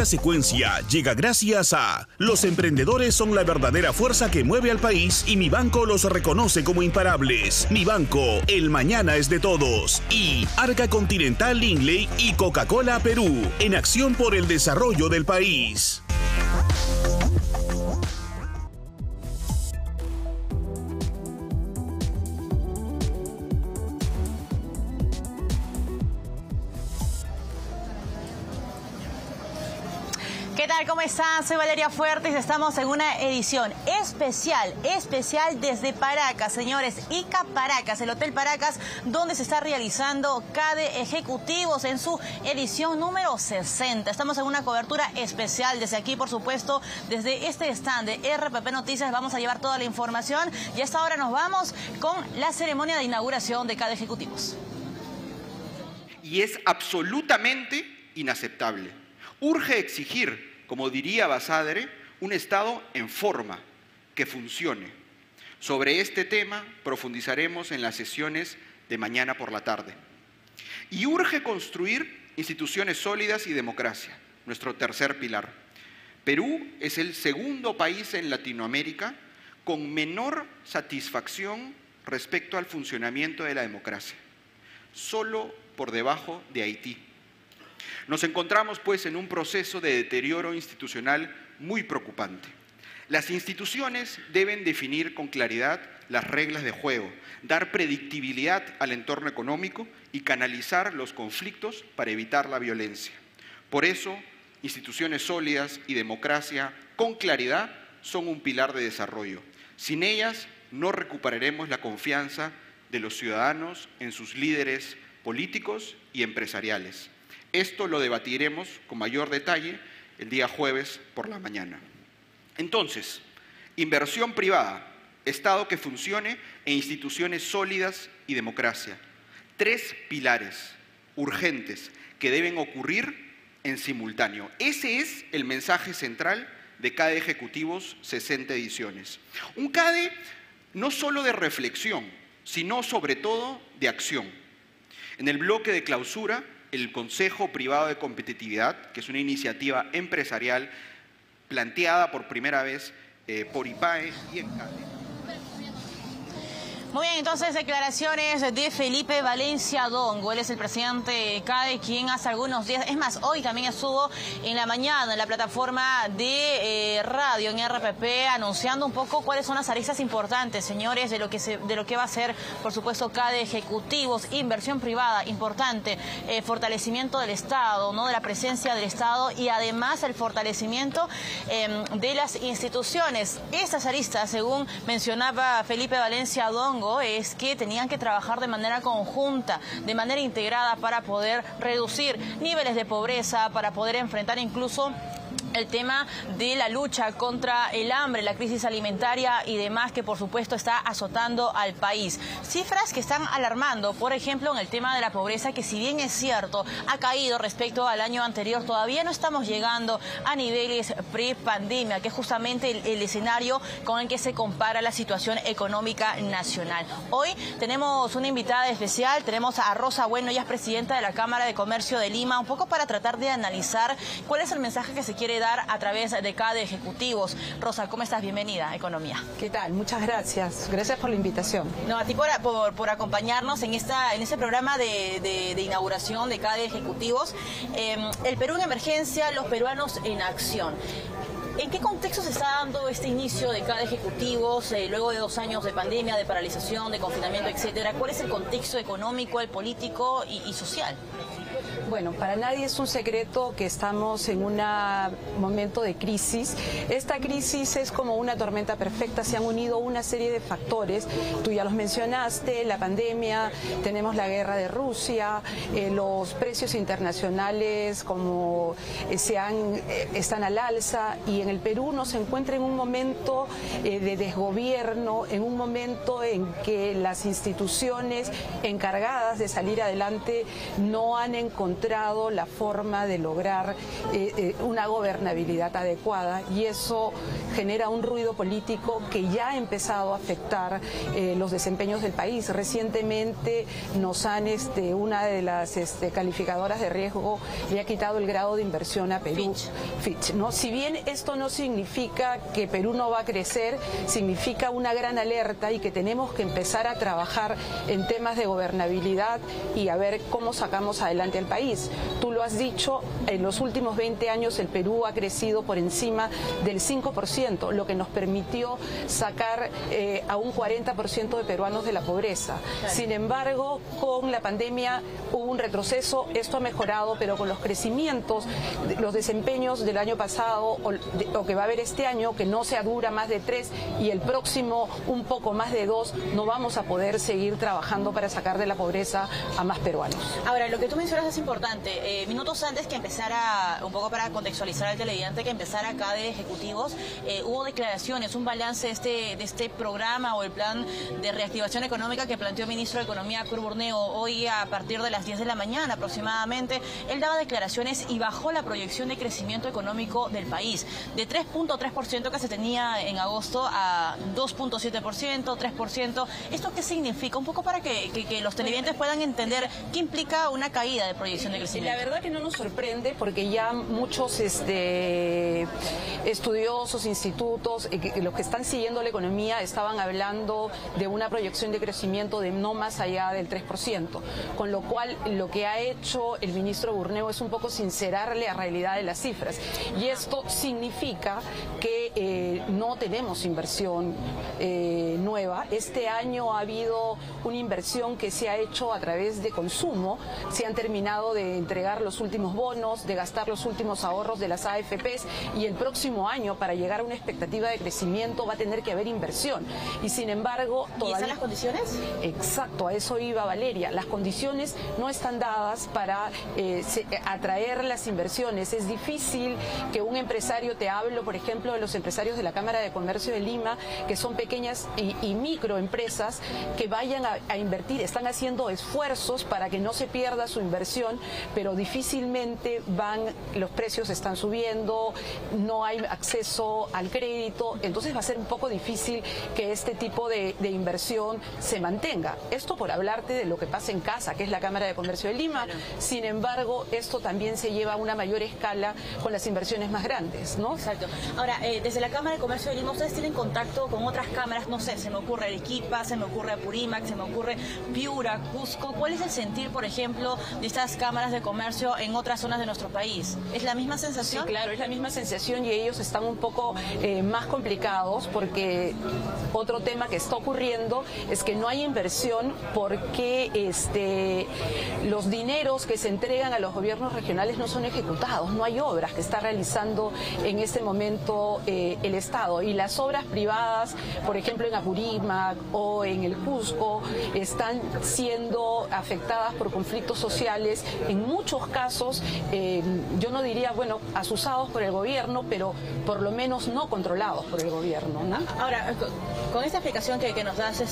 Esta secuencia llega gracias a: los emprendedores son la verdadera fuerza que mueve al país y Mi Banco los reconoce como imparables. Mi Banco, el mañana es de todos. Y Arca Continental Lindley y Coca-Cola Perú, en acción por el desarrollo del país. ¿Qué tal? ¿Cómo están? Soy Valeria Fuertes. Estamos en una edición especial desde Paracas, señores. ICA Paracas, el Hotel Paracas, donde se está realizando CADE Ejecutivos en su edición número 60. Estamos en una cobertura especial desde aquí, por supuesto, desde este stand de RPP Noticias. Vamos a llevar toda la información y a esta hora nos vamos con la ceremonia de inauguración de CADE Ejecutivos. Y es absolutamente inaceptable. Urge exigir, como diría Basadre, un Estado en forma, que funcione. Sobre este tema profundizaremos en las sesiones de mañana por la tarde. Y urge construir instituciones sólidas y democracia, nuestro tercer pilar. Perú es el segundo país en Latinoamérica con menor satisfacción respecto al funcionamiento de la democracia, solo por debajo de Haití. Nos encontramos, pues, en un proceso de deterioro institucional muy preocupante. Las instituciones deben definir con claridad las reglas de juego, dar predictibilidad al entorno económico y canalizar los conflictos para evitar la violencia. Por eso, instituciones sólidas y democracia con claridad son un pilar de desarrollo. Sin ellas, no recuperaremos la confianza de los ciudadanos en sus líderes políticos y empresariales. Esto lo debatiremos con mayor detalle el día jueves por la mañana. Entonces, inversión privada, Estado que funcione e instituciones sólidas y democracia. Tres pilares urgentes que deben ocurrir en simultáneo. Ese es el mensaje central de CADE Ejecutivos 60 ediciones. Un CADE no solo de reflexión, sino sobre todo de acción. En el bloque de clausura, el Consejo Privado de Competitividad, que es una iniciativa empresarial planteada por primera vez por IPAE y en CADE. Muy bien, entonces declaraciones de Felipe Valencia Dongo. Él es el presidente de CADE, quien hace algunos días, es más, hoy también estuvo en la mañana en la plataforma de radio en RPP anunciando un poco cuáles son las aristas importantes, señores, de lo que va a ser, por supuesto, CADE Ejecutivos, inversión privada importante, fortalecimiento del Estado, ¿no? De la presencia del Estado y además el fortalecimiento de las instituciones. Estas aristas, según mencionaba Felipe Valencia Dongo, es que tenían que trabajar de manera conjunta, de manera integrada para poder reducir niveles de pobreza, para poder enfrentar incluso el tema de la lucha contra el hambre, la crisis alimentaria y demás que por supuesto está azotando al país. Cifras que están alarmando, por ejemplo, en el tema de la pobreza, que si bien es cierto, ha caído respecto al año anterior, todavía no estamos llegando a niveles pre-pandemia, que es justamente el escenario con el que se compara la situación económica nacional. Hoy tenemos una invitada especial, tenemos a Rosa Bueno, ella es presidenta de la Cámara de Comercio de Lima, un poco para tratar de analizar cuál es el mensaje que se quiere dar a través de CADE Ejecutivos. Rosa, ¿cómo estás? Bienvenida a Economía. ¿Qué tal? Muchas gracias. Gracias por la invitación. No, a ti por acompañarnos en este programa de inauguración de CADE Ejecutivos. El Perú en emergencia, los peruanos en acción. ¿En qué contexto se está dando este inicio de CADE Ejecutivos, luego de 2 años de pandemia, de paralización, de confinamiento, etcétera? ¿Cuál es el contexto económico, el político y social? Bueno, para nadie es un secreto que estamos en un momento de crisis. Esta crisis es como una tormenta perfecta, se han unido una serie de factores. Tú ya los mencionaste, la pandemia, tenemos la guerra de Rusia, los precios internacionales como están al alza, y en el Perú nos encuentra en un momento de desgobierno, en un momento en que las instituciones encargadas de salir adelante no han encontrado encontrado la forma de lograr una gobernabilidad adecuada, y eso genera un ruido político que ya ha empezado a afectar los desempeños del país. Recientemente nos han, una de las calificadoras de riesgo le ha quitado el grado de inversión a Perú, Fitch, ¿no? Si bien esto no significa que Perú no va a crecer, significa una gran alerta y que tenemos que empezar a trabajar en temas de gobernabilidad y a ver cómo sacamos adelante al país. Tú lo has dicho, en los últimos 20 años el Perú ha crecido por encima del 5%, lo que nos permitió sacar a un 40% de peruanos de la pobreza. Claro. Sin embargo, con la pandemia hubo un retroceso, esto ha mejorado, pero con los crecimientos, los desempeños del año pasado o que va a haber este año, que no se dura más de 3 y el próximo un poco más de 2, no vamos a poder seguir trabajando para sacar de la pobreza a más peruanos. Ahora, lo que tú mencionas es importante. Minutos antes que empezara, un poco para contextualizar al televidente, que empezara acá de ejecutivos, hubo declaraciones, un balance de este programa o el plan de reactivación económica que planteó el ministro de Economía, Arturo Burneo, hoy a partir de las 10 de la mañana aproximadamente. Él daba declaraciones y bajó la proyección de crecimiento económico del país, de 3.3% que se tenía en agosto a 2.7%, 3%. ¿Esto qué significa? Un poco para que los televidentes puedan entender qué implica una caída de proyección de crecimiento. La verdad que no nos sorprende, porque ya muchos estudiosos, institutos, los que están siguiendo la economía estaban hablando de una proyección de crecimiento de no más allá del 3%, con lo cual lo que ha hecho el ministro Burneo es un poco sincerar la realidad de las cifras, y esto significa que no tenemos inversión nueva. Este año ha habido una inversión que se ha hecho a través de consumo, se han terminado de entregar los últimos bonos, de gastar los últimos ahorros de las AFPs, y el próximo año, para llegar a una expectativa de crecimiento, va a tener que haber inversión. Y sin embargo, todavía... ¿Y están las condiciones? Exacto, a eso iba Valeria. Las condiciones no están dadas para atraer las inversiones. Es difícil que un empresario, te hablo por ejemplo de los empresarios de la Cámara de Comercio de Lima, que son pequeñas y microempresas, que vayan a invertir. Están haciendo esfuerzos para que no se pierda su inversión, pero difícilmente los precios están subiendo, no hay acceso al crédito, entonces va a ser un poco difícil que este tipo de inversión se mantenga. Esto por hablarte de lo que pasa en casa, que es la Cámara de Comercio de Lima. Sin embargo, esto también se lleva a una mayor escala con las inversiones más grandes, ¿no? Exacto. Ahora, desde la Cámara de Comercio de Lima, ¿ustedes tienen contacto con otras cámaras? No sé, se me ocurre Arequipa, se me ocurre Apurímac, se me ocurre Piura, Cusco. ¿Cuál es el sentir, por ejemplo, de estas cámaras de comercio en otras zonas de nuestro país? ¿Es la misma sensación? Sí, claro, es la misma sensación, y ellos están un poco más complicados, porque otro tema que está ocurriendo es que no hay inversión porque los dineros que se entregan a los gobiernos regionales no son ejecutados, no hay obras que está realizando en este momento el Estado, y las obras privadas, por ejemplo en Apurímac o en el Cusco, están siendo afectadas por conflictos sociales, en muchos casos, yo no diría, bueno, asusados por el gobierno, pero por lo menos no controlados por el gobierno, ¿no? Ahora, con esta explicación que nos das,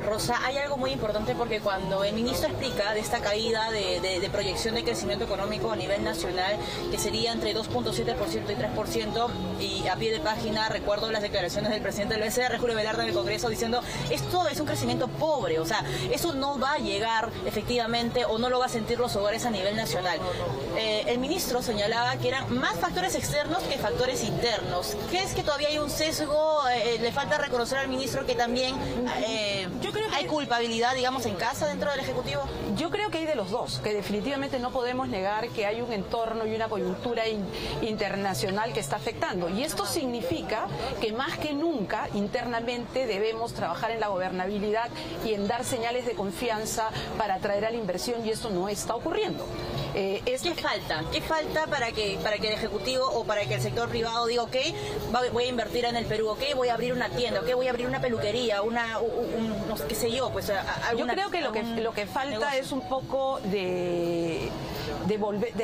Rosa, hay algo muy importante, porque cuando el ministro explica de esta caída de proyección de crecimiento económico a nivel nacional, que sería entre 2.7% y 3%, y a pie de página recuerdo las declaraciones del presidente del BCR, Julio Velarde, en el Congreso, diciendo esto es un crecimiento pobre, o sea, eso no va a llegar efectivamente, o no lo va a sentir los hogares a nivel nacional. El ministro señalaba que eran más factores externos que factores internos. ¿Crees que todavía hay un sesgo? ¿Le falta reconocer al ministro que también yo creo que hay culpabilidad, digamos, en casa dentro del Ejecutivo? Yo creo que hay de los dos, que definitivamente no podemos negar que hay un entorno y una coyuntura internacional que está afectando. Y esto significa que más que nunca internamente debemos trabajar en la gobernabilidad y en dar señales de confianza para atraer a la inversión, y esto no está ocurriendo. ¿Qué falta? ¿Qué falta para que el Ejecutivo o para que el sector privado diga, ok, voy a invertir en el Perú, ok, voy a abrir una tienda, ok, voy a abrir una peluquería, no sé, qué sé yo, pues alguna... Yo creo que lo que falta negocio es un poco de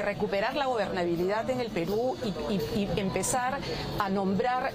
recuperar la gobernabilidad en el Perú y empezar a nombrar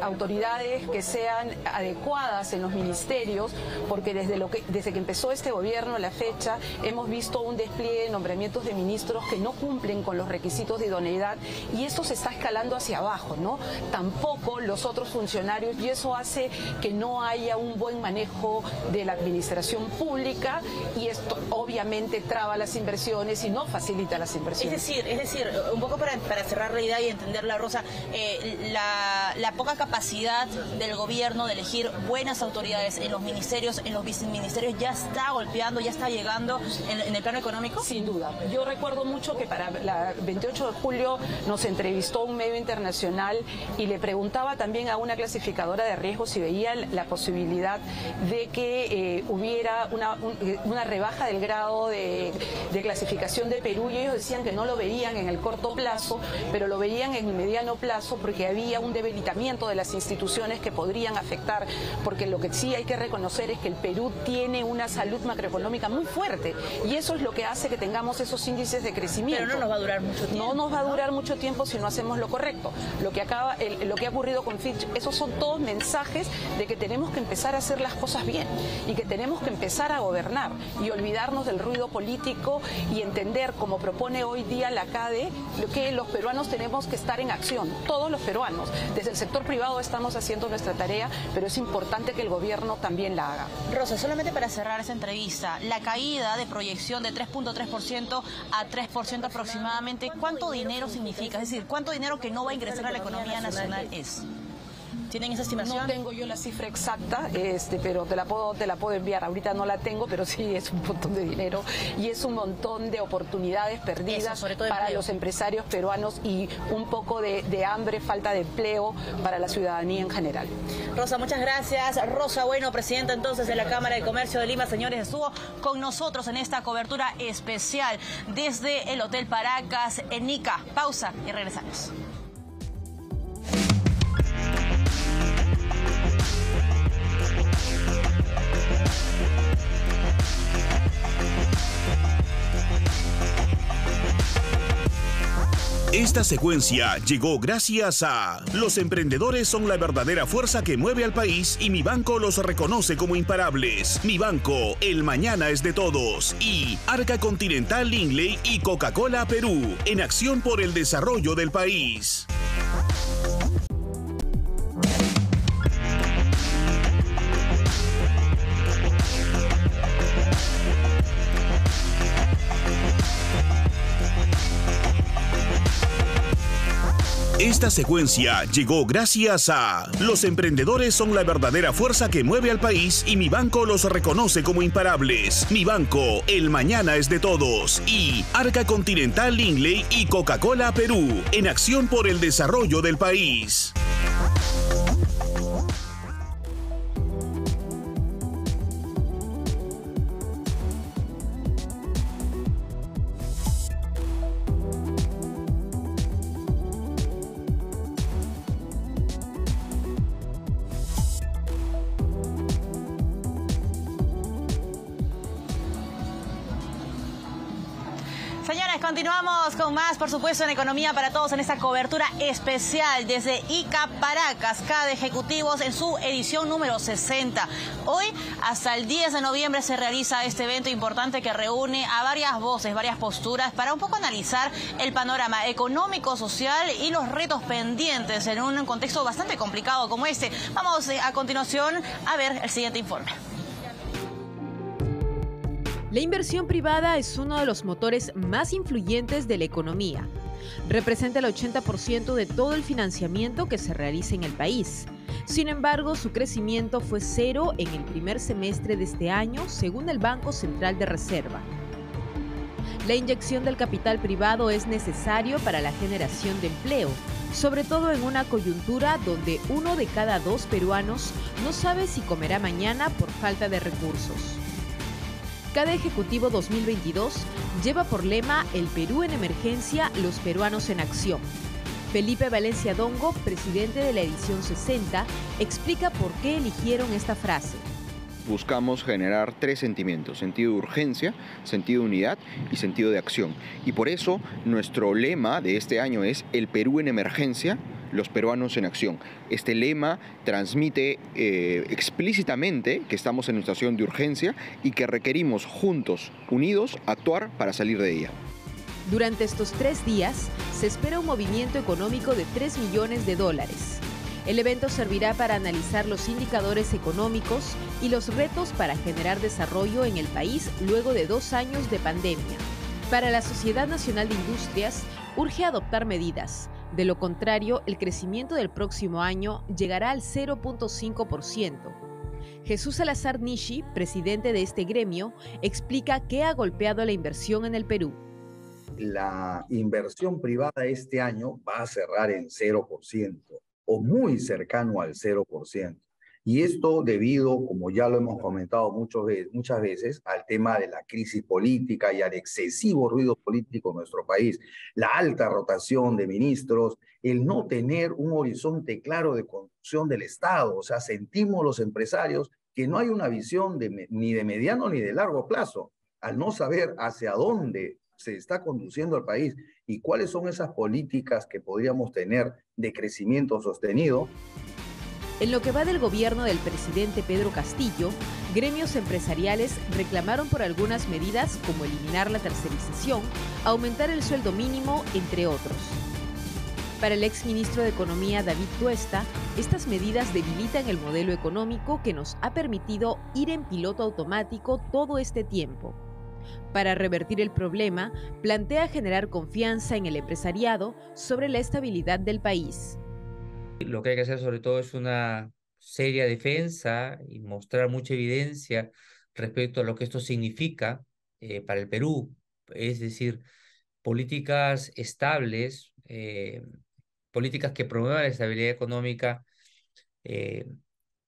autoridades que sean adecuadas en los ministerios, porque desde que empezó este gobierno a la fecha hemos visto un despliegue de nombramientos de ministros que no cumplen con los requisitos de idoneidad, y esto se está escalando hacia abajo, ¿no? Tampoco los otros funcionarios, y eso hace que no haya un buen manejo de la administración pública, y esto obviamente traba las inversiones y no facilita las inversiones. Es decir, un poco para cerrar la idea y entenderla, Rosa, la poca capacidad del gobierno de elegir buenas autoridades en los ministerios, en los viceministerios, ya está golpeando, ya está llegando en el plano económico. Sin duda. Yo recuerdo mucho que para el 28 de julio nos entrevistó un medio internacional y le preguntaba también a una clasificadora de riesgos si veía la posibilidad de que hubiera una rebaja del grado de clasificación de Perú, y ellos decían que no lo veían en el corto plazo, pero lo veían en el mediano plazo, porque había un debilitamiento de las instituciones que podrían afectar, porque lo que sí hay que reconocer es que el Perú tiene una salud macroeconómica muy fuerte, y eso es lo que hace que tengamos esos índices de crecimiento. Pero no nos va a durar mucho tiempo. No nos va a durar mucho tiempo si no hacemos lo correcto. Lo que ha ocurrido con Fitch, esos son todos mensajes de que tenemos que empezar a hacer las cosas bien y que tenemos que empezar a gobernar y olvidarnos del ruido político y entender, como propone hoy día la CADE, que los peruanos tenemos que estar en acción, todos los peruanos. Desde el sector privado estamos haciendo nuestra tarea, pero es importante que el gobierno también la haga. Rosa, solamente para cerrar esa entrevista, la caída de proyección de 3.3% a 3% aproximadamente, ¿cuánto dinero significa? Es decir, ¿cuánto dinero que no va a ingresar a la economía nacional es? ¿Tienen esa estimación? No tengo yo la cifra exacta, pero te la puedo enviar. Ahorita no la tengo, pero sí es un montón de dinero y es un montón de oportunidades perdidas para los empresarios peruanos, y un poco de hambre, falta de empleo para la ciudadanía en general. Rosa, muchas gracias. Rosa Bueno, presidenta entonces de la Cámara de Comercio de Lima. Señores, estuvo con nosotros en esta cobertura especial desde el Hotel Paracas en Ica. Pausa y regresamos. Esta secuencia llegó gracias a los emprendedores son la verdadera fuerza que mueve al país y mi banco los reconoce como imparables. Mi banco, el mañana es de todos. Y Arca Continental Lingley y Coca-Cola Perú, en acción por el desarrollo del país. Esta secuencia llegó gracias a los emprendedores son la verdadera fuerza que mueve al país y mi banco los reconoce como imparables. Mi banco, el mañana es de todos. Y Arca Continental Lingley y Coca-Cola Perú, en acción por el desarrollo del país. Señores, continuamos con más, por supuesto, en Economía para Todos en esta cobertura especial desde Ica Paracas, CADE Ejecutivos en su edición número 60. Hoy, hasta el 10 de noviembre, se realiza este evento importante que reúne a varias voces, varias posturas, para un poco analizar el panorama económico, social y los retos pendientes en un contexto bastante complicado como este. Vamos a continuación a ver el siguiente informe. La inversión privada es uno de los motores más influyentes de la economía. Representa el 80% de todo el financiamiento que se realiza en el país. Sin embargo, su crecimiento fue cero en el primer semestre de este año, según el Banco Central de Reserva. La inyección del capital privado es necesario para la generación de empleo, sobre todo en una coyuntura donde 1 de cada 2 peruanos no sabe si comerá mañana por falta de recursos. CADE Ejecutivo 2022 lleva por lema El Perú en emergencia, los peruanos en acción. Felipe Valencia Dongo, presidente de la edición 60, explica por qué eligieron esta frase. Buscamos generar 3 sentimientos: sentido de urgencia, sentido de unidad y sentido de acción. Y por eso nuestro lema de este año es El Perú en emergencia, los peruanos en acción. Este lema transmite explícitamente que estamos en una situación de urgencia y que requerimos juntos, unidos, actuar para salir de ella. Durante estos 3 días se espera un movimiento económico de $3 millones. El evento servirá para analizar los indicadores económicos y los retos para generar desarrollo en el país luego de 2 años de pandemia. Para la Sociedad Nacional de Industrias, urge adoptar medidas. De lo contrario, el crecimiento del próximo año llegará al 0.5%. Jesús Salazar Nishi, presidente de este gremio, explica qué ha golpeado la inversión en el Perú. La inversión privada este año va a cerrar en 0% o muy cercano al 0%. Y esto debido, como ya lo hemos comentado muchas veces, al tema de la crisis política y al excesivo ruido político en nuestro país, la alta rotación de ministros, el no tener un horizonte claro de conducción del Estado. O sea, sentimos los empresarios que no hay una visión ni de mediano ni de largo plazo, al no saber hacia dónde se está conduciendo el país y cuáles son esas políticas que podríamos tener de crecimiento sostenido. En lo que va del gobierno del presidente Pedro Castillo, gremios empresariales reclamaron por algunas medidas como eliminar la tercerización, aumentar el sueldo mínimo, entre otros. Para el exministro de Economía David Tuesta, estas medidas debilitan el modelo económico que nos ha permitido ir en piloto automático todo este tiempo. Para revertir el problema, plantea generar confianza en el empresariado sobre la estabilidad del país. Lo que hay que hacer sobre todo es una seria defensa y mostrar mucha evidencia respecto a lo que esto significa para el Perú. Es decir, políticas estables, políticas que promuevan la estabilidad económica,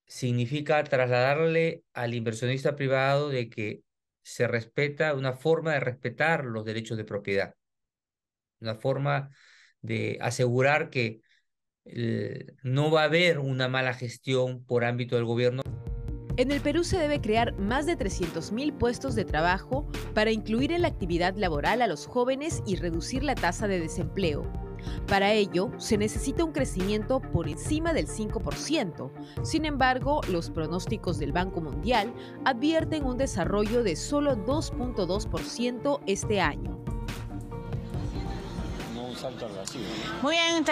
significa trasladarle al inversionista privado de que se respeta una forma de respetar los derechos de propiedad, una forma de asegurar que no va a haber una mala gestión por ámbito del gobierno. En el Perú se debe crear más de 300.000 puestos de trabajo para incluir en la actividad laboral a los jóvenes y reducir la tasa de desempleo. Para ello, se necesita un crecimiento por encima del 5%. Sin embargo, los pronósticos del Banco Mundial advierten un desarrollo de solo 2.2% este año. Muy bien,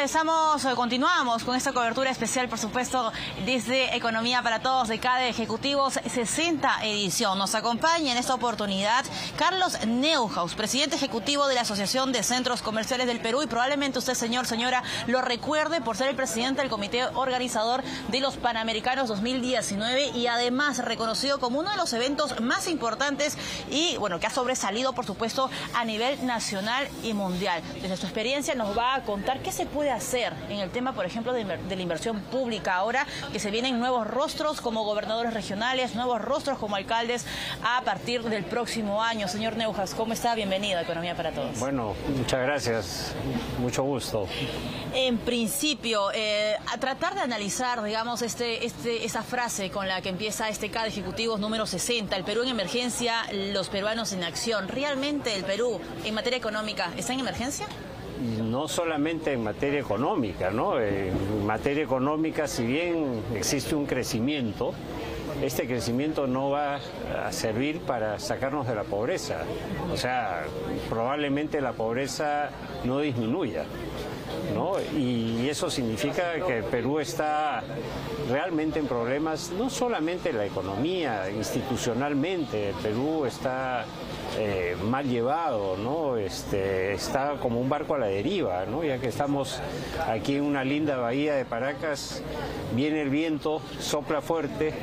continuamos con esta cobertura especial, por supuesto, desde Economía para Todos de CADE Ejecutivos 60 edición. Nos acompaña en esta oportunidad Carlos Neuhaus, presidente ejecutivo de la Asociación de Centros Comerciales del Perú, y probablemente usted, señora, lo recuerde por ser el presidente del comité organizador de los Panamericanos 2019 y además reconocido como uno de los eventos más importantes y, bueno, que ha sobresalido, por supuesto, a nivel nacional y mundial. Desde su experiencia nos va a contar qué se puede hacer en el tema, por ejemplo, de la inversión pública ahora que se vienen nuevos rostros como gobernadores regionales, nuevos rostros como alcaldes a partir del próximo año. Señor Neuhaus, ¿cómo está? Bienvenido a Economía para Todos. Bueno, muchas gracias, mucho gusto. En principio, a tratar de analizar, digamos, esa frase con la que empieza este CADE Ejecutivos número 60, el Perú en emergencia, los peruanos en acción. ¿Realmente el Perú en materia económica está en emergencia? No solamente en materia económica, ¿no? En materia económica, si bien existe un crecimiento, este crecimiento no va a servir para sacarnos de la pobreza. O sea, probablemente la pobreza no disminuya, ¿no? Y eso significa que Perú está realmente en problemas, no solamente la economía, institucionalmente, el Perú está mal llevado, ¿no? Está como un barco a la deriva, ¿no? Ya que estamos aquí en una linda bahía de Paracas, viene el viento, sopla fuerte,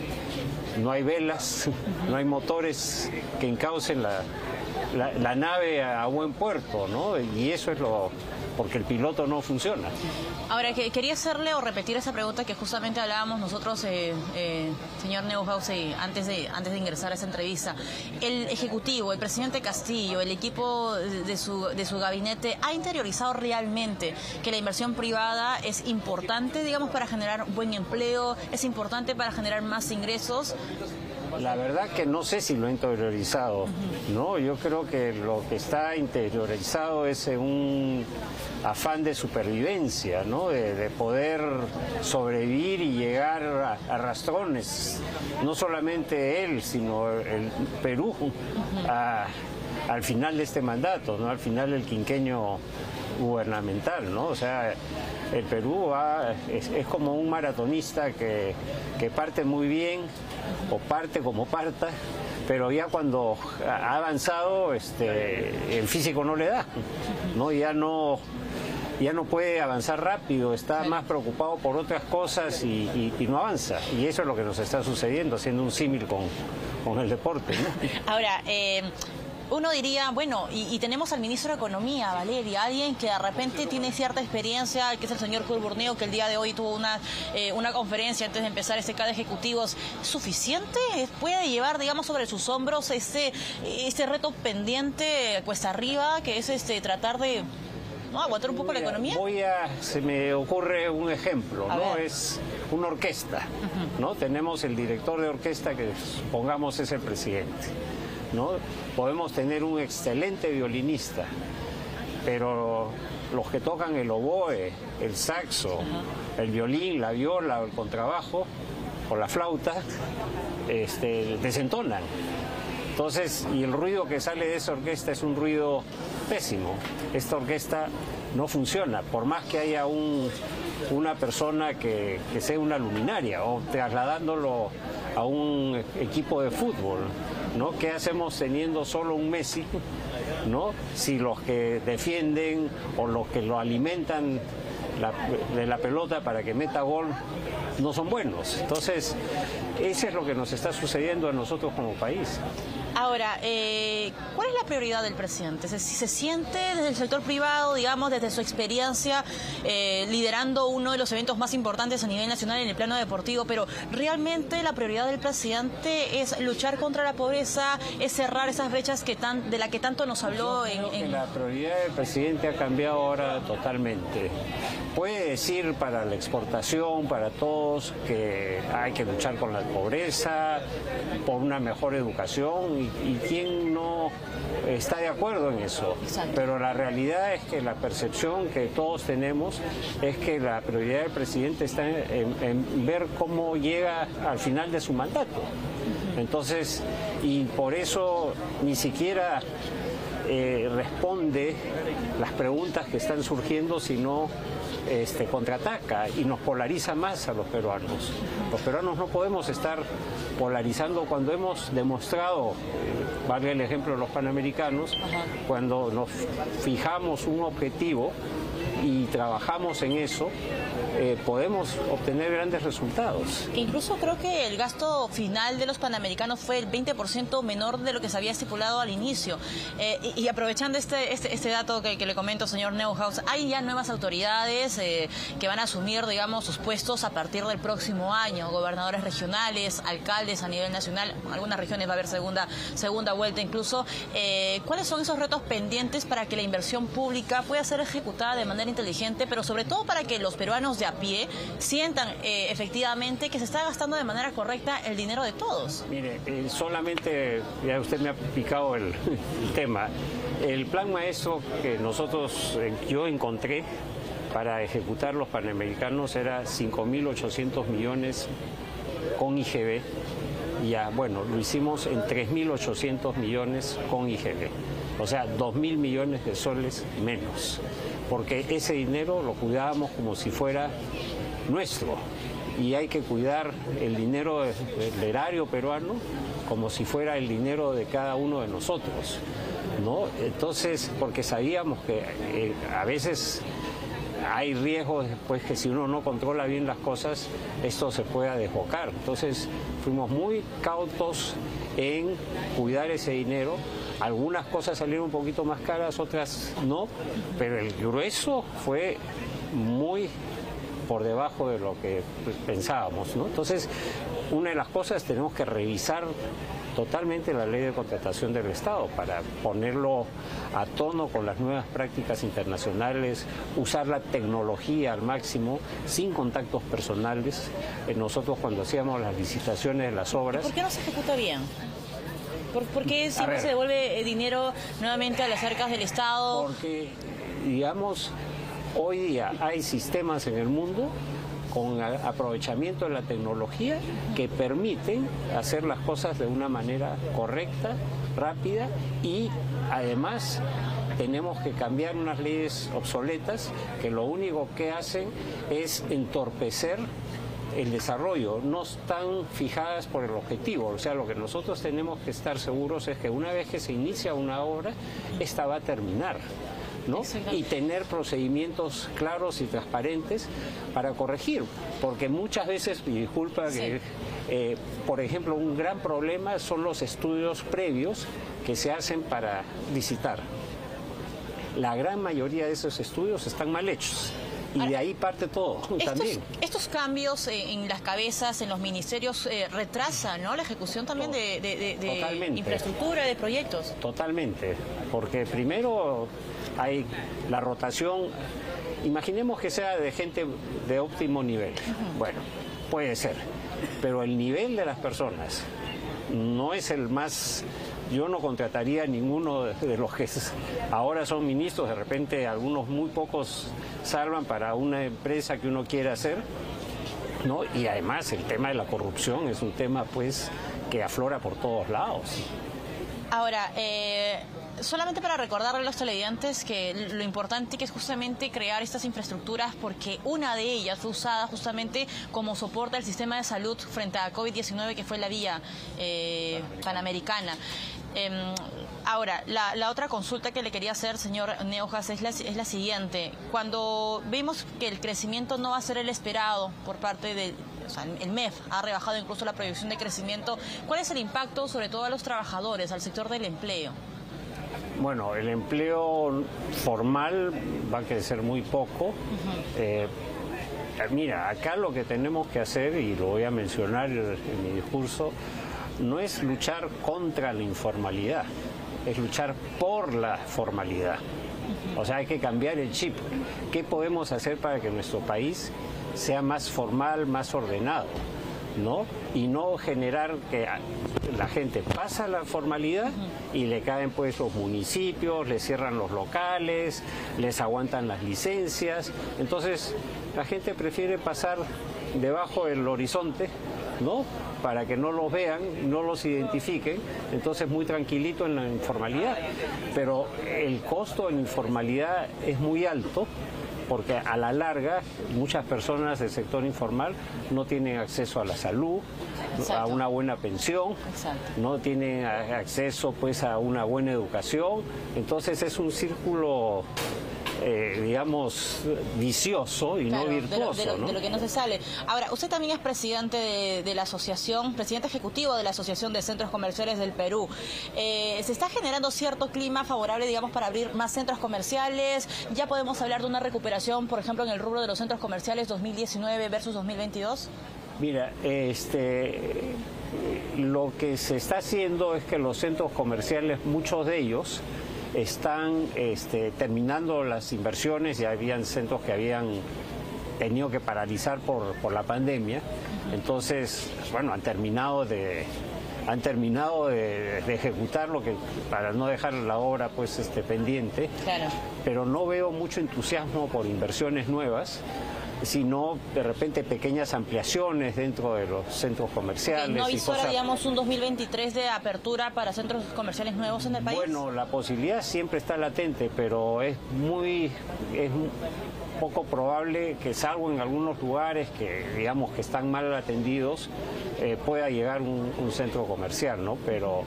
no hay velas, no hay motores que encaucen la nave a buen puerto, ¿no? Y eso es porque el piloto no funciona. Ahora, quería hacerle o repetir esa pregunta que justamente hablábamos nosotros, señor Neuhaus, antes de ingresar a esa entrevista. El Ejecutivo, el presidente Castillo, el equipo de su gabinete, ¿ha interiorizado realmente que la inversión privada es importante, digamos, para generar buen empleo, es importante para generar más ingresos? La verdad que no sé si lo he interiorizado, ¿no? Yo creo que lo que está interiorizado es un afán de supervivencia, ¿no? De poder sobrevivir y llegar a rastrones, no solamente él, sino el Perú, al final de este mandato, ¿no? Al final del quinquenio gubernamental, ¿no? O sea, el Perú es como un maratonista que parte muy bien o parte como parta, pero ya cuando ha avanzado el físico no le da, ¿no? Ya no puede avanzar rápido, está más preocupado por otras cosas y no avanza. Y eso es lo que nos está sucediendo, haciendo un símil con el deporte, ¿no? Ahora, uno diría, bueno, y tenemos al ministro de Economía, Valeria, alguien que de repente tiene cierta experiencia, que es el señor Curburneo, que el día de hoy tuvo una conferencia antes de empezar este CAD de ejecutivos. ¿Suficiente? ¿Puede llevar, digamos, sobre sus hombros este reto pendiente cuesta arriba, que es tratar de aguantar un poco la economía? Se me ocurre un ejemplo, ¿no? Es una orquesta, ¿no? Tenemos el director de orquesta, que supongamos es el presidente, ¿no? Podemos tener un excelente violinista, pero los que tocan el oboe, el saxo, el violín, la viola o el contrabajo o la flauta, desentonan. Entonces, y el ruido que sale de esa orquesta es un ruido pésimo. Esta orquesta no funciona, por más que haya una persona que sea una luminaria o trasladándolo a un equipo de fútbol, ¿no? ¿Qué hacemos teniendo solo un Messi, ¿no? Si los que defienden o los que lo alimentan de la pelota para que meta gol no son buenos? Entonces, eso es lo que nos está sucediendo a nosotros como país. Ahora, ¿cuál es la prioridad del presidente? Si se siente desde el sector privado, digamos, desde su experiencia, liderando uno de los eventos más importantes a nivel nacional en el plano deportivo, pero realmente la prioridad del presidente es luchar contra la pobreza, es cerrar esas brechas de la que tanto nos habló. Yo creo que la prioridad del presidente ha cambiado ahora totalmente. Puede decir para la exportación, para todos, que hay que luchar con la pobreza, por una mejor educación, y quién no está de acuerdo en eso. Exacto. Pero la realidad es que la percepción que todos tenemos es que la prioridad del presidente está en ver cómo llega al final de su mandato. Entonces, y por eso ni siquiera responde las preguntas que están surgiendo, sino contraataca y nos polariza más a los peruanos. Los peruanos no podemos estar polarizando cuando hemos demostrado, valga el ejemplo de los Panamericanos, cuando nos fijamos un objetivo y trabajamos en eso, podemos obtener grandes resultados. Incluso creo que el gasto final de los Panamericanos fue el 20% menor de lo que se había estipulado al inicio. Y aprovechando este dato que le comento, señor Neuhaus, hay ya nuevas autoridades que van a asumir, digamos, sus puestos a partir del próximo año, gobernadores regionales, alcaldes a nivel nacional, en algunas regiones va a haber segunda vuelta incluso. ¿Cuáles son esos retos pendientes para que la inversión pública pueda ser ejecutada de manera inteligente, pero sobre todo para que los peruanos de a pie sientan efectivamente que se está gastando de manera correcta el dinero de todos? Mire, solamente, ya usted me ha picado el tema, el plan maestro que yo encontré para ejecutar los Panamericanos era 5.800 millones con IGB. Ya, bueno, lo hicimos en 3.800 millones con IGB. O sea, 2.000 millones de soles menos. Porque ese dinero lo cuidábamos como si fuera nuestro. Y hay que cuidar el dinero del erario peruano como si fuera el dinero de cada uno de nosotros, ¿no? Entonces, porque sabíamos que a veces hay riesgos después que si uno no controla bien las cosas, esto se pueda desbocar. Entonces, fuimos muy cautos en cuidar ese dinero. Algunas cosas salieron un poquito más caras, otras no, pero el grueso fue muy por debajo de lo que pensábamos, ¿no? Entonces, una de las cosas, tenemos que revisar totalmente la ley de contratación del Estado para ponerlo a tono con las nuevas prácticas internacionales, usar la tecnología al máximo, sin contactos personales. Nosotros cuando hacíamos las licitaciones de las obras... ¿Por qué no se ejecuta bien? ¿Por qué siempre se devuelve dinero nuevamente a las arcas del Estado? Porque, digamos, hoy día hay sistemas en el mundo con aprovechamiento de la tecnología que permiten hacer las cosas de una manera correcta, rápida, y además tenemos que cambiar unas leyes obsoletas que lo único que hacen es entorpecer el desarrollo, no están fijadas por el objetivo. O sea, lo que nosotros tenemos que estar seguros es que una vez que se inicia una obra, esta va a terminar, ¿no? Y tener procedimientos claros y transparentes para corregir, porque muchas veces, y disculpa que, por ejemplo, un gran problema son los estudios previos que se hacen para licitar. La gran mayoría de esos estudios están mal hechos. Y de ahí parte todo también. Estos cambios en las cabezas, en los ministerios, retrasan, ¿no?, la ejecución también de infraestructura, de proyectos. Totalmente, porque primero hay la rotación, imaginemos que sea de gente de óptimo nivel. Bueno, puede ser, pero el nivel de las personas no es el más... Yo no contrataría a ninguno de los que ahora son ministros, de repente algunos muy pocos salvan para una empresa que uno quiere hacer, ¿no? Y además el tema de la corrupción es un tema pues que aflora por todos lados. Ahora, solamente para recordarle a los televidentes que lo importante que es justamente crear estas infraestructuras, porque una de ellas fue usada justamente como soporte al sistema de salud frente a COVID-19, que fue la vía panamericana. Ahora, la otra consulta que le quería hacer, señor Neuhaus, es la siguiente. Cuando vemos que el crecimiento no va a ser el esperado por parte del... O sea, el MEF ha rebajado incluso la proyección de crecimiento, ¿cuál es el impacto sobre todo a los trabajadores, al sector del empleo? Bueno, el empleo formal va a crecer muy poco. Mira, acá lo que tenemos que hacer, y lo voy a mencionar en mi discurso, no es luchar contra la informalidad, es luchar por la formalidad. O sea, hay que cambiar el chip. ¿Qué podemos hacer para que nuestro país sea más formal, más ordenado, ¿no? Y no generar que la gente pasa la formalidad y le caen pues los municipios, le cierran los locales, les aguantan las licencias. Entonces la gente prefiere pasar debajo del horizonte, ¿no?, para que no los vean, no los identifiquen, entonces muy tranquilito en la informalidad. Pero el costo en informalidad es muy alto, porque a la larga muchas personas del sector informal no tienen acceso a la salud, a una buena pensión, no tienen acceso pues a una buena educación, entonces es un círculo digamos vicioso y claro, no virtuoso, ¿no? De lo que no se sale. Ahora, usted también es presidente de la asociación, presidente ejecutivo de la Asociación de Centros Comerciales del Perú. ¿Se está generando cierto clima favorable, digamos, para abrir más centros comerciales? ¿Ya podemos hablar de una recuperación, por ejemplo, en el rubro de los centros comerciales 2019 versus 2022? Mira, lo que se está haciendo es que los centros comerciales, muchos de ellos, están terminando las inversiones. Ya habían centros que habían tenido que paralizar por la pandemia. Entonces, bueno, han terminado de ejecutar lo que, para no dejar la obra pues pendiente. Claro. Pero no veo mucho entusiasmo por inversiones nuevas, sino de repente pequeñas ampliaciones dentro de los centros comerciales. ¿No visora, digamos, un 2023 de apertura para centros comerciales nuevos en el país? Bueno, la posibilidad siempre está latente, pero es poco probable que, salvo en algunos lugares que digamos que están mal atendidos, pueda llegar un centro comercial, ¿no? Pero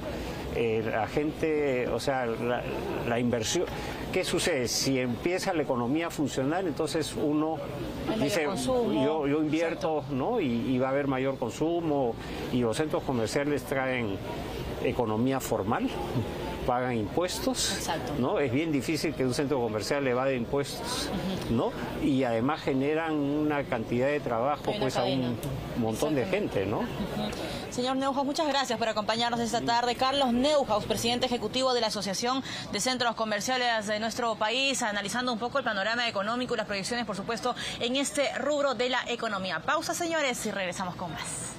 la gente, o sea, la inversión, ¿qué sucede? Si empieza la economía a funcionar, entonces uno dice, yo invierto, ¿no? Y va a haber mayor consumo, y los centros comerciales traen economía formal, pagan impuestos. Exacto. ¿No? Es bien difícil que un centro comercial evade impuestos, ¿no? Y además generan una cantidad de trabajo pues a un montón de gente, ¿no? Señor Neuhaus, muchas gracias por acompañarnos esta tarde. Carlos Neuhaus, presidente ejecutivo de la Asociación de Centros Comerciales de nuestro país, analizando un poco el panorama económico y las proyecciones, por supuesto, en este rubro de la economía. Pausa, señores, y regresamos con más.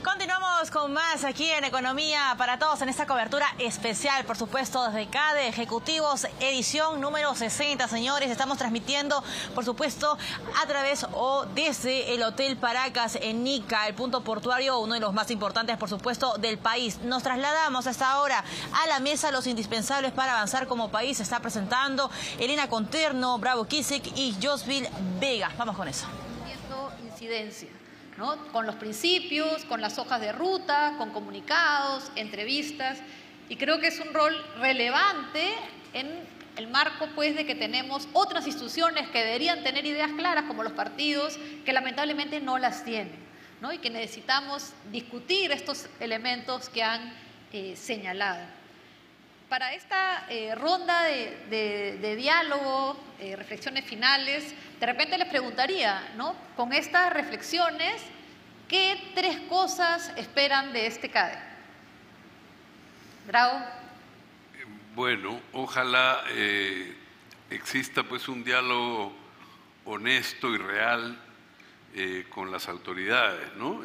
Continuamos con más aquí en Economía para Todos en esta cobertura especial, por supuesto, desde CADE Ejecutivos, edición número 60, señores. Estamos transmitiendo, por supuesto, a través o desde el Hotel Paracas en Ica, el punto portuario, uno de los más importantes, por supuesto, del país. Nos trasladamos hasta ahora a la mesa los indispensables para avanzar como país. Se está presentando Elena Conterno, Bravo Kisek y Josville Vega. Vamos con eso. Incidencia, ¿no? Con los principios, con las hojas de ruta, con comunicados, entrevistas, y creo que es un rol relevante en el marco pues de que tenemos otras instituciones que deberían tener ideas claras, como los partidos, que lamentablemente no las tienen, ¿no? Y que necesitamos discutir estos elementos que han señalado. Para esta ronda de diálogo, reflexiones finales, de repente les preguntaría, ¿no? Con estas reflexiones, ¿qué tres cosas esperan de este CADE? Bravo. Bueno, ojalá exista pues un diálogo honesto y real con las autoridades, ¿no?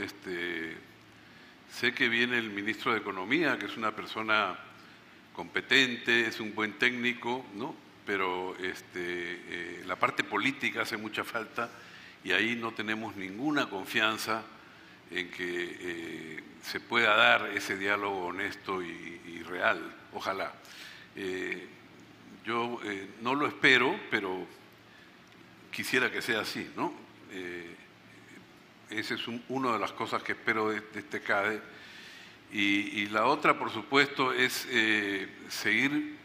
Sé que viene el ministro de Economía, que es una persona competente, es un buen técnico, ¿no? Pero la parte política hace mucha falta y ahí no tenemos ninguna confianza en que se pueda dar ese diálogo honesto y real, ojalá. Yo no lo espero, pero quisiera que sea así, ¿no? Esa es una de las cosas que espero de este CADE. Y la otra, por supuesto, es seguir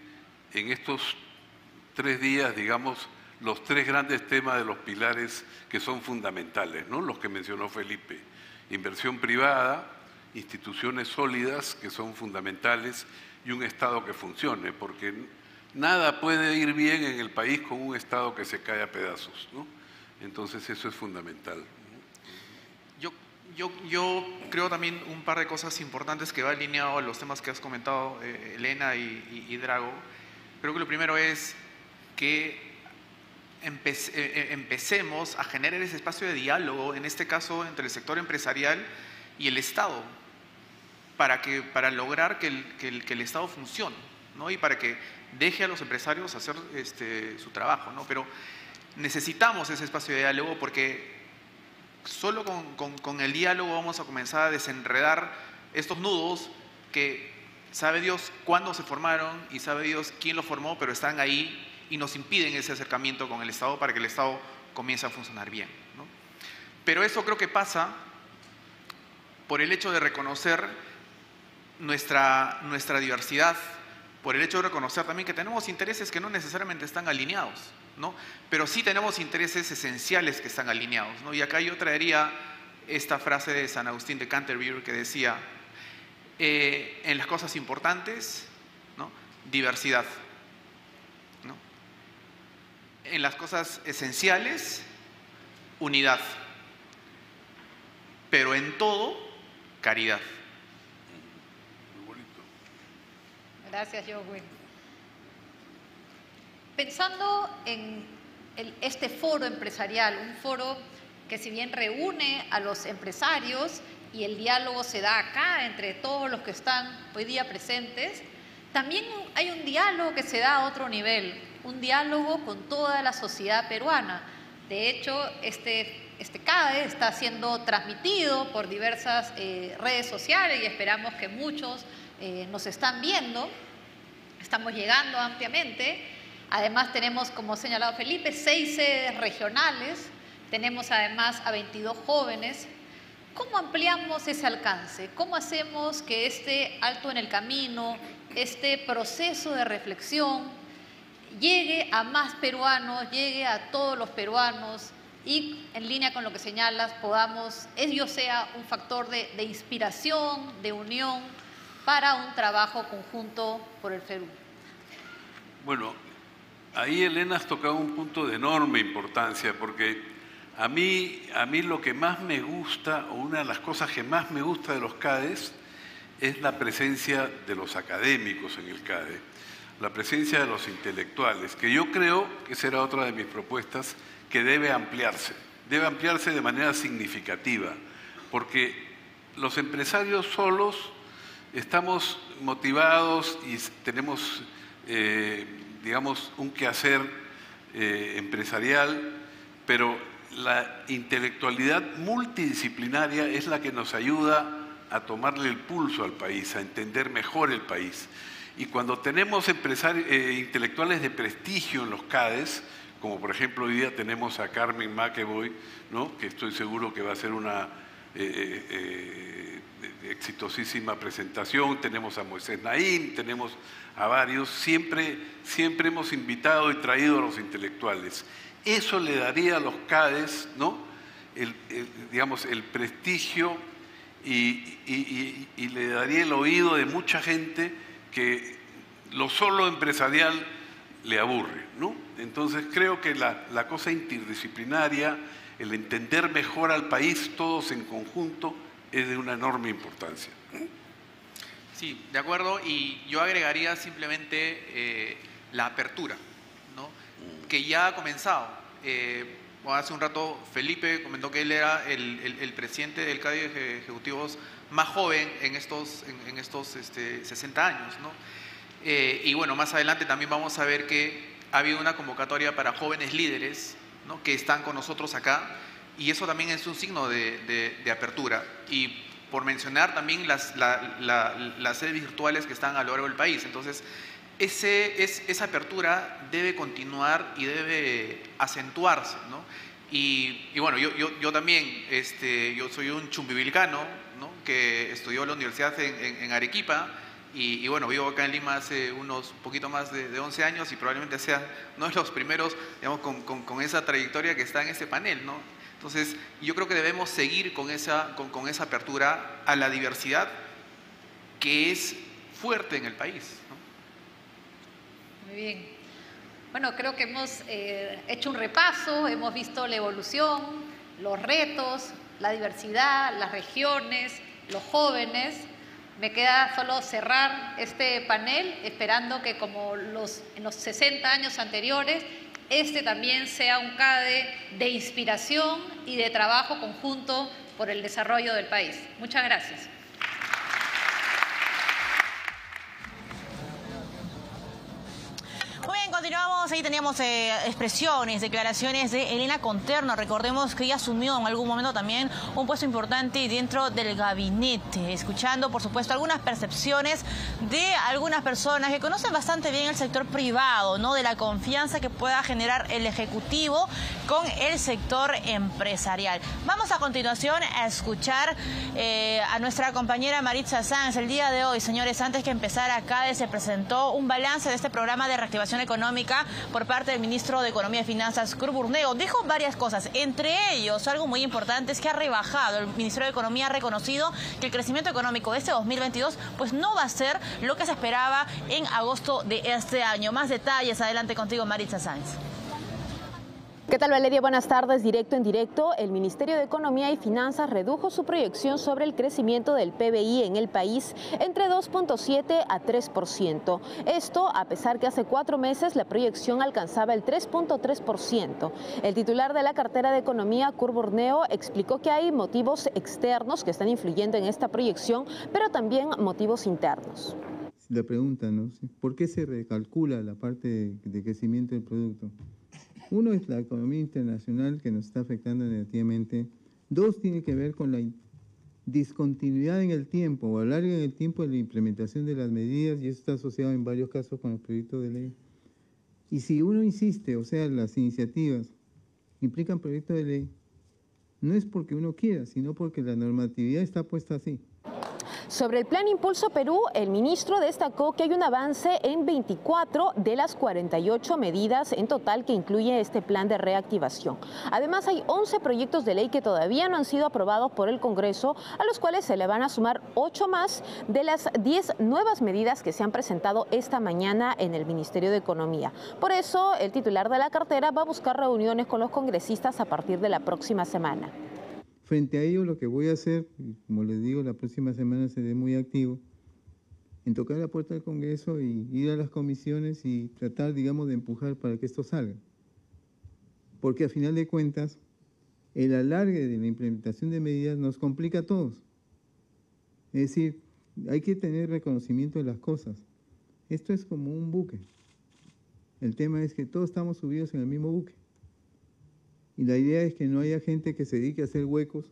en estos 3 días, digamos, los 3 grandes temas de los pilares que son fundamentales, ¿no? Los que mencionó Felipe. Inversión privada, instituciones sólidas que son fundamentales y un Estado que funcione, porque nada puede ir bien en el país con un Estado que se cae a pedazos, ¿no? Entonces eso es fundamental. Yo creo también un par de cosas importantes que va alineado a los temas que has comentado, Elena y Drago. Creo que lo primero es que empecemos a generar ese espacio de diálogo, en este caso entre el sector empresarial y el Estado, para lograr que el Estado funcione, ¿no? Y para que deje a los empresarios hacer su trabajo, ¿no? Pero necesitamos ese espacio de diálogo porque solo con el diálogo vamos a comenzar a desenredar estos nudos que sabe Dios cuándo se formaron y sabe Dios quién los formó, pero están ahí y nos impiden ese acercamiento con el Estado para que el Estado comience a funcionar bien, ¿no? Pero eso creo que pasa por el hecho de reconocer nuestra diversidad, por el hecho de reconocer también que tenemos intereses que no necesariamente están alineados, ¿no? Pero sí tenemos intereses esenciales que están alineados, ¿no? Y acá yo traería esta frase de San Agustín de Canterbury que decía, en las cosas importantes, ¿no? Diversidad, ¿no? En las cosas esenciales, unidad, pero en todo, caridad. Muy bonito. Gracias, Joaquín. Pensando en este foro empresarial, un foro que si bien reúne a los empresarios y el diálogo se da acá entre todos los que están hoy día presentes, también hay un diálogo que se da a otro nivel, un diálogo con toda la sociedad peruana. De hecho, este este CADE está siendo transmitido por diversas redes sociales y esperamos que muchos nos están viendo. Estamos llegando ampliamente. Además tenemos, como ha señalado Felipe, 6 sedes regionales. Tenemos además a 22 jóvenes. ¿Cómo ampliamos ese alcance? ¿Cómo hacemos que este alto en el camino, este proceso de reflexión, llegue a más peruanos, llegue a todos los peruanos y, en línea con lo que señalas, ello sea un factor de inspiración, de unión para un trabajo conjunto por el Perú? Bueno, ahí, Elena, has tocado un punto de enorme importancia, porque a mí lo que más me gusta, o una de las cosas que más me gusta de los CADEs, es la presencia de los académicos en el CADE, la presencia de los intelectuales, que yo creo que será otra de mis propuestas, que debe ampliarse de manera significativa, porque los empresarios solos estamos motivados y tenemos, digamos, un quehacer empresarial, pero la intelectualidad multidisciplinaria es la que nos ayuda a tomarle el pulso al país, a entender mejor el país. Y cuando tenemos intelectuales de prestigio en los CADEs, como por ejemplo hoy día tenemos a Carmen McEvoy, ¿no?, que estoy seguro que va a ser una exitosísima presentación, tenemos a Moisés Naín, tenemos a varios, siempre hemos invitado y traído a los intelectuales. Eso le daría a los CADEs, ¿no?, digamos, el prestigio y le daría el oído de mucha gente que lo solo empresarial le aburre, ¿no? Entonces creo que la cosa interdisciplinaria, el entender mejor al país todos en conjunto, es de una enorme importancia. Sí, de acuerdo, y yo agregaría simplemente la apertura, ¿no?, que ya ha comenzado. Hace un rato Felipe comentó que él era el presidente del CADE de Ejecutivos más joven en estos 60 años, ¿no? Y bueno, más adelante también vamos a ver que ha habido una convocatoria para jóvenes líderes, ¿no?, que están con nosotros acá, y eso también es un signo de apertura. Y por mencionar también las sedes virtuales que están a lo largo del país. Entonces, esa apertura debe continuar y debe acentuarse, ¿no? Y bueno, yo también, yo soy un chumbivilcano, ¿no?, que estudió en la universidad en Arequipa, y bueno, vivo acá en Lima hace unos poquito más de 11 años y probablemente sea uno de los primeros, digamos, con esa trayectoria que está en este panel, ¿no? Entonces, yo creo que debemos seguir con esa apertura a la diversidad que es fuerte en el país, ¿no? Muy bien. Bueno, creo que hemos hecho un repaso, hemos visto la evolución, los retos, la diversidad, las regiones, los jóvenes. Me queda solo cerrar este panel, esperando que como en los 60 años anteriores, este también sea un CADE de inspiración y de trabajo conjunto por el desarrollo del país. Muchas gracias. Muy bien, continuamos. Ahí teníamos expresiones, declaraciones de Elena Conterno. Recordemos que ella asumió en algún momento también un puesto importante dentro del gabinete, escuchando, por supuesto, algunas percepciones de algunas personas que conocen bastante bien el sector privado, ¿no?, de la confianza que pueda generar el Ejecutivo con el sector empresarial. Vamos a continuación a escuchar a nuestra compañera Maritza Sáenz. El día de hoy, señores, antes que empezar acá, se presentó un balance de este programa de reactivación económica por parte del ministro de Economía y Finanzas, Curburneo. Dijo varias cosas, entre ellos algo muy importante es que ha rebajado, el Ministerio de Economía ha reconocido que el crecimiento económico de este 2022 pues no va a ser lo que se esperaba en agosto de este año. Más detalles, adelante contigo, Maritza Sáenz. ¿Qué tal, Valeria? Buenas tardes. Directo en directo, el Ministerio de Economía y Finanzas redujo su proyección sobre el crecimiento del PBI en el país entre 2.7 a 3%. Esto a pesar que hace 4 meses la proyección alcanzaba el 3.3%. El titular de la cartera de Economía, Curburneo, explicó que hay motivos externos que están influyendo en esta proyección, pero también motivos internos. La pregunta, ¿no? ¿Por qué se recalcula la parte de crecimiento del producto? Uno es la economía internacional que nos está afectando negativamente. Dos, tiene que ver con la discontinuidad en el tiempo o alarga en el tiempo de la implementación de las medidas, y eso está asociado en varios casos con los proyectos de ley. Y si uno insiste, o sea, las iniciativas implican proyectos de ley, no es porque uno quiera, sino porque la normatividad está puesta así. Sobre el Plan Impulso Perú, el ministro destacó que hay un avance en 24 de las 48 medidas en total que incluye este plan de reactivación. Además, hay 11 proyectos de ley que todavía no han sido aprobados por el Congreso, a los cuales se le van a sumar 8 más de las 10 nuevas medidas que se han presentado esta mañana en el Ministerio de Economía. Por eso, el titular de la cartera va a buscar reuniones con los congresistas a partir de la próxima semana. Frente a ello, lo que voy a hacer, como les digo, la próxima semana seré muy activo en tocar la puerta del Congreso y ir a las comisiones y tratar, digamos, de empujar para que esto salga. Porque a final de cuentas, el alargue de la implementación de medidas nos complica a todos. Es decir, hay que tener reconocimiento de las cosas. Esto es como un buque. El tema es que todos estamos subidos en el mismo buque. Y la idea es que no haya gente que se dedique a hacer huecos.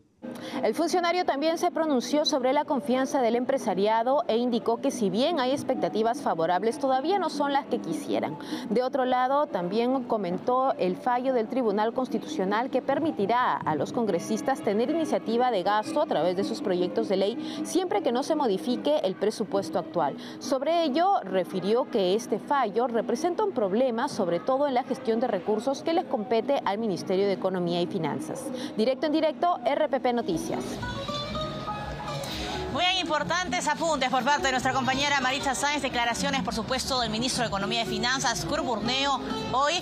El funcionario también se pronunció sobre la confianza del empresariado e indicó que si bien hay expectativas favorables, todavía no son las que quisieran. De otro lado, también comentó el fallo del Tribunal Constitucional que permitirá a los congresistas tener iniciativa de gasto a través de sus proyectos de ley, siempre que no se modifique el presupuesto actual. Sobre ello, refirió que este fallo representa un problema, sobre todo en la gestión de recursos que les compete al Ministerio de Economía y Finanzas. Directo en directo, RPP Noticias. Muy importantes apuntes por parte de nuestra compañera Maritza Sáenz, declaraciones por supuesto del ministro de Economía y Finanzas, Kurt Burneo, hoy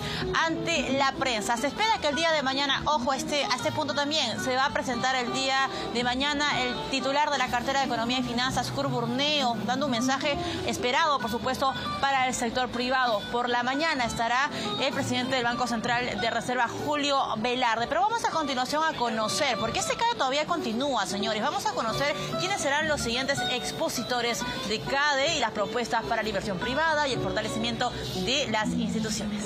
ante la prensa. Se espera que el día de mañana, ojo a este punto también, se va a presentar el día de mañana el titular de la cartera de Economía y Finanzas, Kurt Burneo, dando un mensaje esperado por supuesto para el sector privado. Por la mañana estará el presidente del Banco Central de Reserva, Julio Velarde. Pero vamos a continuación a conocer, porque este CADE todavía continúa, señores. Vamos a conocer quiénes serán los siguientes expositores de CADE y las propuestas para la inversión privada y el fortalecimiento de las instituciones.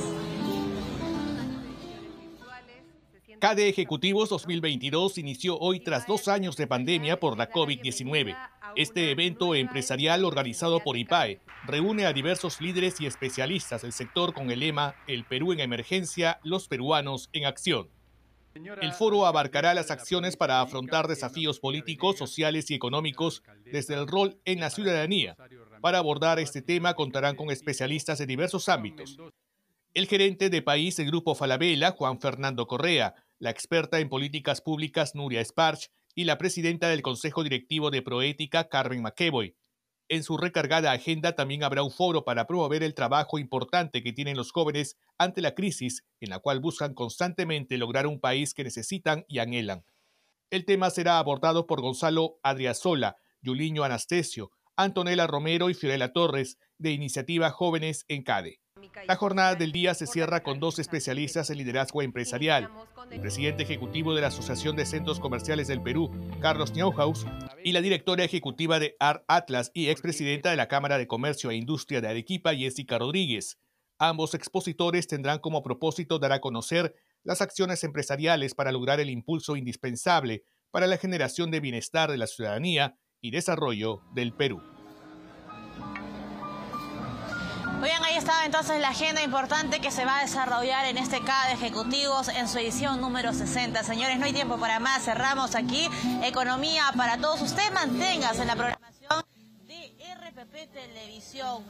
CADE Ejecutivos 2022 inició hoy tras 2 años de pandemia por la COVID-19. Este evento empresarial organizado por IPAE reúne a diversos líderes y especialistas del sector con el lema "El Perú en emergencia, los peruanos en acción". El foro abarcará las acciones para afrontar desafíos políticos, sociales y económicos desde el rol en la ciudadanía. Para abordar este tema contarán con especialistas de diversos ámbitos. El gerente de país del Grupo Falabella, Juan Fernando Correa, la experta en políticas públicas, Nuria Sparch, y la presidenta del Consejo Directivo de Proética, Carmen McEvoy. En su recargada agenda también habrá un foro para promover el trabajo importante que tienen los jóvenes ante la crisis, en la cual buscan constantemente lograr un país que necesitan y anhelan. El tema será abordado por Gonzalo Adriasola, Yuliño Anastasio, Antonella Romero y Fiorella Torres, de Iniciativa Jóvenes en CADE. La jornada del día se cierra con 2 especialistas en liderazgo empresarial: el presidente ejecutivo de la Asociación de Centros Comerciales del Perú, Carlos Neuhaus, y la directora ejecutiva de Art Atlas y expresidenta de la Cámara de Comercio e Industria de Arequipa, Jessica Rodríguez. Ambos expositores tendrán como propósito dar a conocer las acciones empresariales para lograr el impulso indispensable para la generación de bienestar de la ciudadanía y desarrollo del Perú. Muy bien, ahí estaba entonces la agenda importante que se va a desarrollar en este CADE Ejecutivos en su edición número 60. Señores, no hay tiempo para más, cerramos aquí Economía para Todos. Usted manténgase en la programación de RPP Televisión.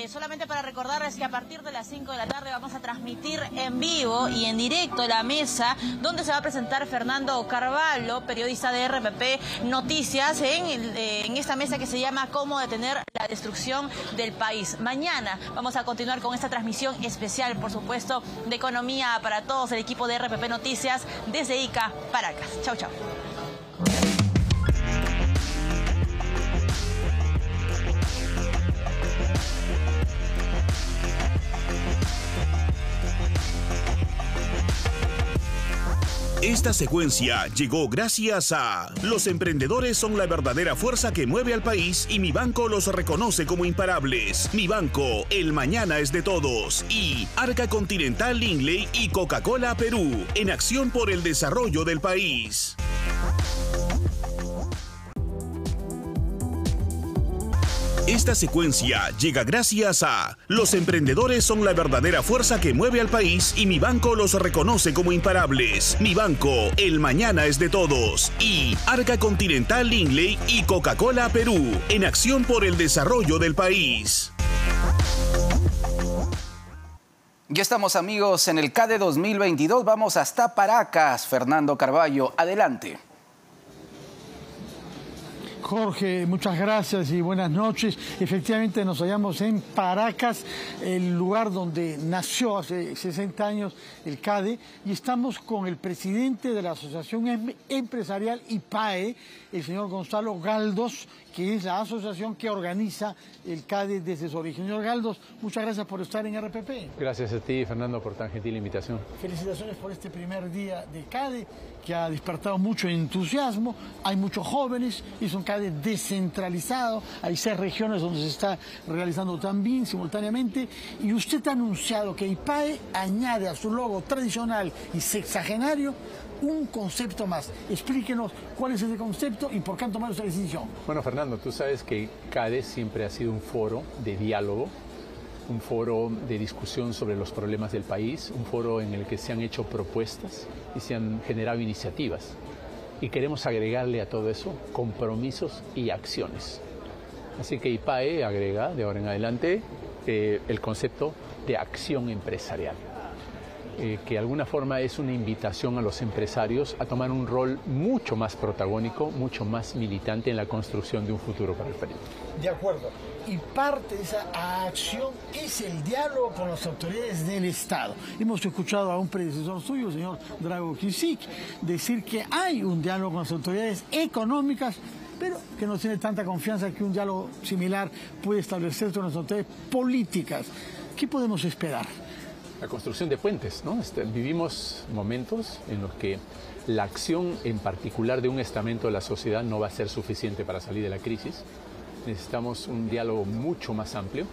Solamente para recordarles que a partir de las 5 de la tarde vamos a transmitir en vivo y en directo la mesa donde se va a presentar Fernando Carvalho, periodista de RPP Noticias, en esta mesa que se llama "Cómo detener la destrucción del país". Mañana vamos a continuar con esta transmisión especial, por supuesto, de Economía para Todos, el equipo de RPP Noticias desde Ica, Paracas. Chau, chau. Esta secuencia llegó gracias a los emprendedores son la verdadera fuerza que mueve al país y mi banco los reconoce como imparables. Mi banco, el mañana es de todos. Y Arca Continental Lindley y Coca-Cola Perú, en acción por el desarrollo del país. Esta secuencia llega gracias a los emprendedores son la verdadera fuerza que mueve al país y mi banco los reconoce como imparables. Mi banco, el mañana es de todos. Y Arca Continental Lindley y Coca-Cola Perú, en acción por el desarrollo del país. Ya estamos, amigos, en el CADE 2022. Vamos hasta Paracas. Fernando Carballo, adelante. Jorge, muchas gracias y buenas noches. Efectivamente nos hallamos en Paracas, el lugar donde nació hace 60 años el CADE, y estamos con el presidente de la Asociación Empresarial IPAE, el señor Gonzalo Galdos, que es la asociación que organiza el CADE desde su origen. Señor Galdos, muchas gracias por estar en RPP. Gracias a ti, Fernando, por tan gentil invitación. Felicitaciones por este primer día de CADE, que ha despertado mucho entusiasmo. Hay muchos jóvenes, es un CADE descentralizado, hay 6 regiones donde se está realizando también simultáneamente, y usted ha anunciado que IPAE añade a su logo tradicional y sexagenario un concepto más. Explíquenos cuál es ese concepto y por qué han tomado esa decisión. Bueno, Fernando, tú sabes que CADE siempre ha sido un foro de diálogo, un foro de discusión sobre los problemas del país, un foro en el que se han hecho propuestas y se han generado iniciativas. Y queremos agregarle a todo eso compromisos y acciones. Así que IPAE agrega de ahora en adelante el concepto de acción empresarial, que de alguna forma es una invitación a los empresarios a tomar un rol mucho más protagónico, mucho más militante en la construcción de un futuro para el Perú. De acuerdo. Y parte de esa acción es el diálogo con las autoridades del Estado. Hemos escuchado a un predecesor suyo, el señor Drago Kisic, decir que hay un diálogo con las autoridades económicas, pero que no tiene tanta confianza que un diálogo similar puede establecerse con las autoridades políticas. ¿Qué podemos esperar? La construcción de puentes, ¿no? Vivimos momentos en los que la acción en particular de un estamento de la sociedad no va a ser suficiente para salir de la crisis. Necesitamos un diálogo mucho más amplio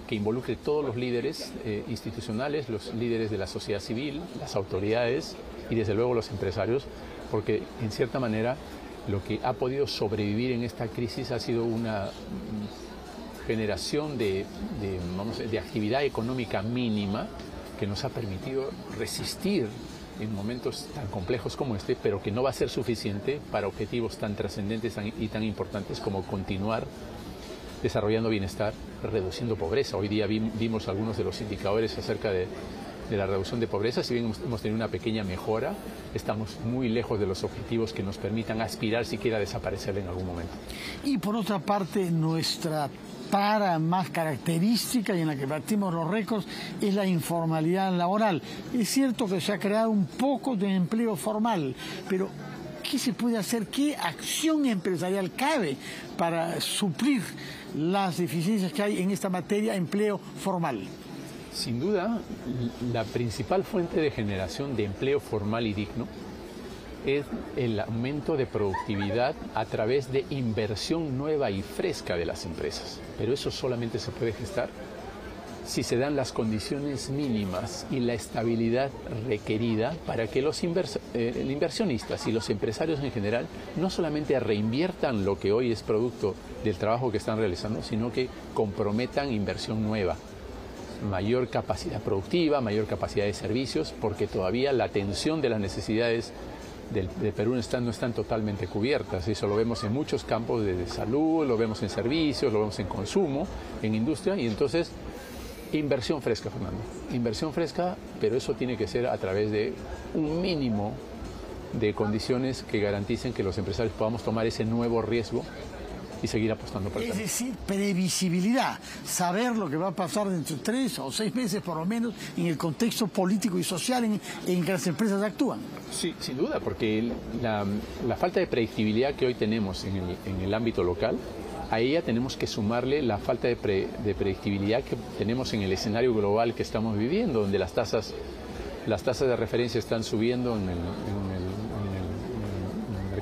que involucre todos los líderes institucionales, los líderes de la sociedad civil, las autoridades y desde luego los empresarios, porque en cierta manera lo que ha podido sobrevivir en esta crisis ha sido una generación de actividad económica mínima que nos ha permitido resistir en momentos tan complejos como este, pero que no va a ser suficiente para objetivos tan trascendentes y tan importantes como continuar desarrollando bienestar, reduciendo pobreza. Hoy día vimos algunos de los indicadores acerca de la reducción de pobreza. Si bien hemos tenido una pequeña mejora, estamos muy lejos de los objetivos que nos permitan aspirar siquiera a desaparecer en algún momento. Y por otra parte, nuestra tara más característica y en la que batimos los récords es la informalidad laboral. Es cierto que se ha creado un poco de empleo formal, pero ¿qué se puede hacer? ¿Qué acción empresarial cabe para suplir las deficiencias que hay en esta materia, empleo formal? Sin duda, la principal fuente de generación de empleo formal y digno es el aumento de productividad a través de inversión nueva y fresca de las empresas. Pero eso solamente se puede gestar si se dan las condiciones mínimas y la estabilidad requerida para que los inversionistas y los empresarios en general no solamente reinviertan lo que hoy es producto del trabajo que están realizando, sino que comprometan inversión nueva, mayor capacidad productiva, mayor capacidad de servicios, porque todavía la atención de las necesidades del Perú no están totalmente cubiertas. Eso lo vemos en muchos campos de salud, lo vemos en servicios, lo vemos en consumo, en industria, y entonces inversión fresca, Fernando. Inversión fresca, pero eso tiene que ser a través de un mínimo de condiciones que garanticen que los empresarios podamos tomar ese nuevo riesgo y seguir apostando por el Es decir, previsibilidad, saber lo que va a pasar dentro de 3 o 6 meses por lo menos en el contexto político y social en que las empresas actúan. Sí, sin duda, porque la falta de predictibilidad que hoy tenemos en el ámbito local, a ella tenemos que sumarle la falta de predictibilidad que tenemos en el escenario global que estamos viviendo, donde las tasas de referencia están subiendo en el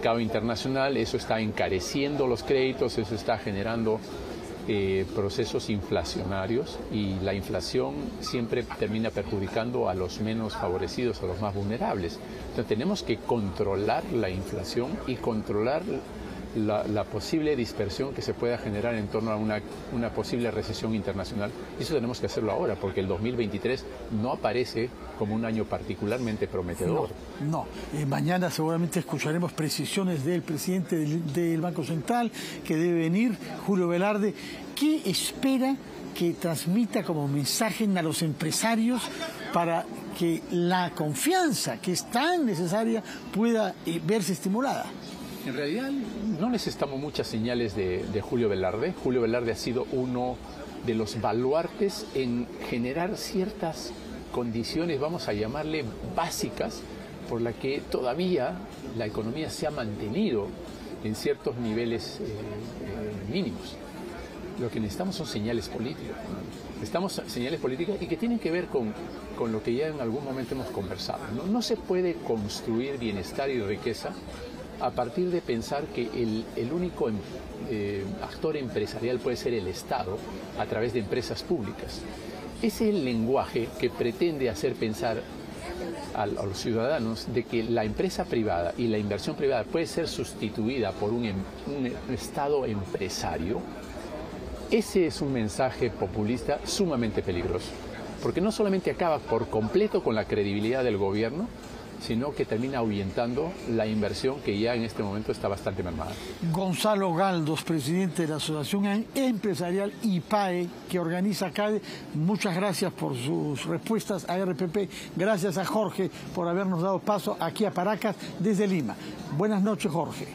mercado internacional, eso está encareciendo los créditos, eso está generando procesos inflacionarios, y la inflación siempre termina perjudicando a los menos favorecidos, a los más vulnerables. Entonces tenemos que controlar la inflación y controlar la posible dispersión que se pueda generar en torno a una posible recesión internacional. Eso tenemos que hacerlo ahora, porque el 2023 no aparece como un año particularmente prometedor. No. Mañana seguramente escucharemos precisiones del presidente del Banco Central, que debe venir, Julio Velarde. ¿Qué espera que transmita como mensaje a los empresarios para que la confianza, que es tan necesaria, pueda verse estimulada? En realidad no necesitamos muchas señales de Julio Velarde. Julio Velarde ha sido uno de los baluartes en generar ciertas condiciones, vamos a llamarle básicas, por la que todavía la economía se ha mantenido en ciertos niveles mínimos. Lo que necesitamos son señales políticas. Necesitamos señales políticas y que tienen que ver con lo que ya en algún momento hemos conversado. No se puede construir bienestar y riqueza a partir de pensar que el único actor empresarial puede ser el Estado a través de empresas públicas. Ese es el lenguaje que pretende hacer pensar a los ciudadanos de que la empresa privada y la inversión privada puede ser sustituida por un Estado empresario. Ese es un mensaje populista sumamente peligroso, porque no solamente acaba por completo con la credibilidad del gobierno, sino que termina ahuyentando la inversión que ya en este momento está bastante mermada. Gonzalo Galdos, presidente de la Asociación Empresarial IPAE, que organiza CADE, muchas gracias por sus respuestas a RPP. Gracias a Jorge por habernos dado paso aquí a Paracas desde Lima. Buenas noches, Jorge.